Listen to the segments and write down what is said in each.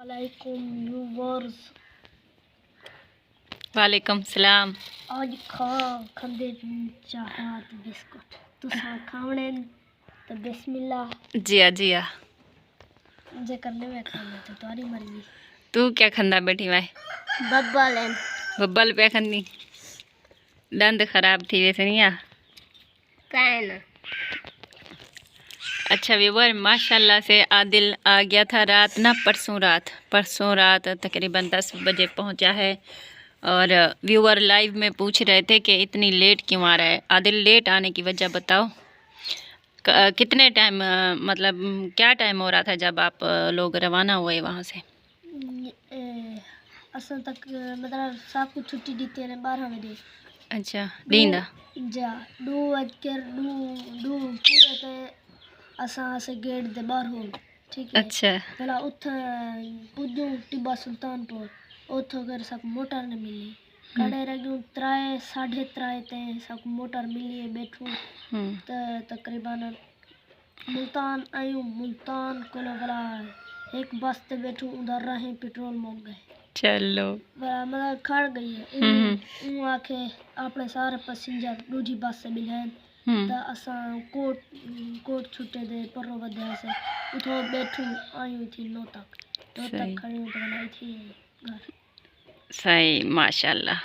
वालेकुम व्यूअर्स। वालेकुम सलाम। आज खांदे चाहत बिस्कुट तुसा खावणे तो बिस्मिल्लाह। जिया जे करने में खाना तो तुम्हारी मर्जी। तू क्या खंदा बैठी वाई? बब्बल है। बब्बल पे खंदी दंद खराब थी वैसे नहीं आ। कैन अच्छा व्यूवर, माशाल्लाह से आदिल आ गया था रात ना, परसों रात तकरीबन 10 बजे पहुंचा है। और व्यूवर लाइव में पूछ रहे थे कि इतनी लेट क्यों आ रहा है आदिल। लेट आने की वजह बताओ। कितने टाइम मतलब क्या टाइम हो रहा था जब आप लोग रवाना हुए वहाँ से? असल तक मतलब सब कुछ छुट्टी दी तेरे 12 बजे। अच्छा दींदा जा 2 पूरे ते असा से गेट दे बाहर हो। ठीक है। अच्छा भला उठ पुजू टिब्बा सुल्तानपुर उतो कर सब मोटर ने मिली कड़े रगू 3 साढ़े 3 ते सब मोटर मिली बैठू तो तकरीबन मुल्तान आयु। मुल्तान को भला एक बस ते बैठू उधर रहे पेट्रोल मुक गए। चलो मतलब खड़ गई है आखे अपने सारे पैसेंजर दूजी बस से मिले तो असा कोट छुट्टे दे परो वध्या से उठो बैठू आयु थी 9 तक खड़ी हूँ तो बनाई थी घर। सही माशाल्लाह।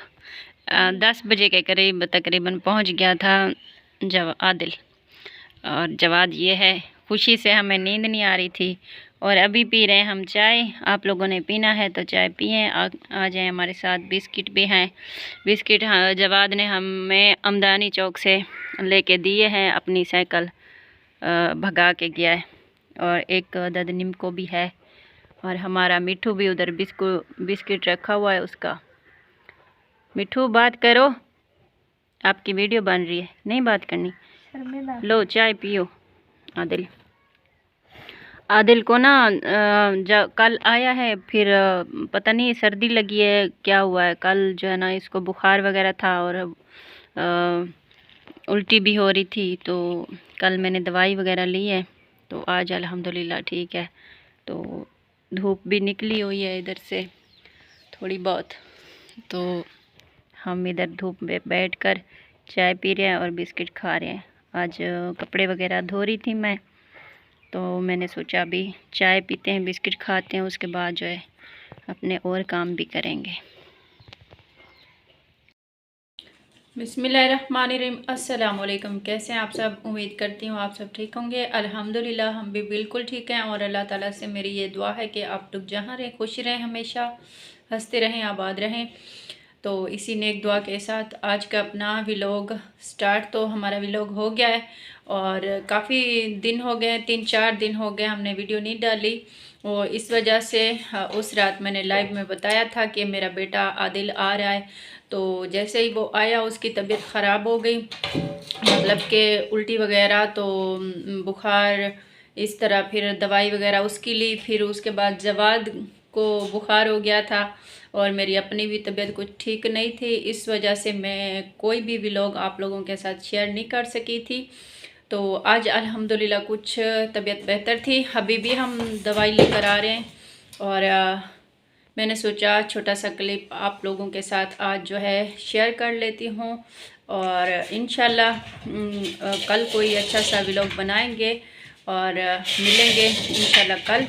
10 बजे के करीब तकरीबन पहुंच गया था जब आदिल। और जवाब ये है, खुशी से हमें नींद नहीं आ रही थी। और अभी पी रहे हैं हम चाय। आप लोगों ने पीना है तो चाय पिए, आ जाए हमारे साथ। बिस्किट भी हैं। बिस्किट जवाद ने हमें अमदानी चौक से लेके दिए हैं, अपनी साइकिल भगा के गया है। और एक दद निम्को भी है। और हमारा मिठू भी उधर बिस्किट रखा हुआ है उसका। मिठू बात करो, आपकी वीडियो बन रही है, नहीं बात करनी। लो चाय पियो। आदिल को ना कल आया है, फिर पता नहीं सर्दी लगी है क्या हुआ है। कल जो है ना इसको बुखार वगैरह था और उल्टी भी हो रही थी। तो कल मैंने दवाई वगैरह ली है तो आज अल्हम्दुलिल्लाह ठीक है। तो धूप भी निकली हुई है इधर से थोड़ी बहुत, तो हम इधर धूप में बैठकर चाय पी रहे हैं और बिस्किट खा रहे हैं। आज कपड़े वगैरह धो रही थी मैं, तो मैंने सोचा अभी चाय पीते हैं, बिस्किट खाते हैं, उसके बाद जो है अपने और काम भी करेंगे। बिस्मिल्लाहिर्रहमानिर्रहीम। अस्सलाम वालेकुम। कैसे हैं आप सब? उम्मीद करती हूँ आप सब ठीक होंगे। अल्हम्दुलिल्लाह हम भी बिल्कुल ठीक हैं। और अल्लाह ताला से मेरी ये दुआ है कि आप लोग जहाँ रहें खुश रहें, हमेशा हंसते रहें, आबाद रहें। तो इसी नेक दुआ के साथ आज का अपना व्लॉग स्टार्ट। तो हमारा व्लॉग हो गया है और काफ़ी दिन हो गए, 3-4 दिन हो गए हमने वीडियो नहीं डाली। और इस वजह से उस रात मैंने लाइव में बताया था कि मेरा बेटा आदिल आ रहा है। तो जैसे ही वो आया उसकी तबीयत ख़राब हो गई, मतलब कि उल्टी वगैरह, तो बुखार इस तरह। फिर दवाई वगैरह उसकी ली, फिर उसके बाद जवाद को बुखार हो गया था और मेरी अपनी भी तबीयत कुछ ठीक नहीं थी। इस वजह से मैं कोई भी व्लॉग आप लोगों के साथ शेयर नहीं कर सकी थी। तो आज अल्हम्दुलिल्लाह कुछ तबीयत बेहतर थी। अभी भी हम दवाई लेकर आ रहे हैं और मैंने सोचा छोटा सा क्लिप आप लोगों के साथ आज जो है शेयर कर लेती हूँ। और इंशाल्लाह कल कोई अच्छा सा व्लॉग बनाएंगे और मिलेंगे इंशाल्लाह कल।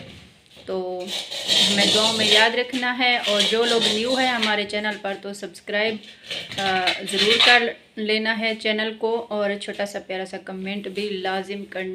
तो हमें दुआओं में याद रखना है। और जो लोग न्यू है हमारे चैनल पर तो सब्सक्राइब ज़रूर कर लेना है चैनल को, और छोटा सा प्यारा सा कमेंट भी लाजिम करना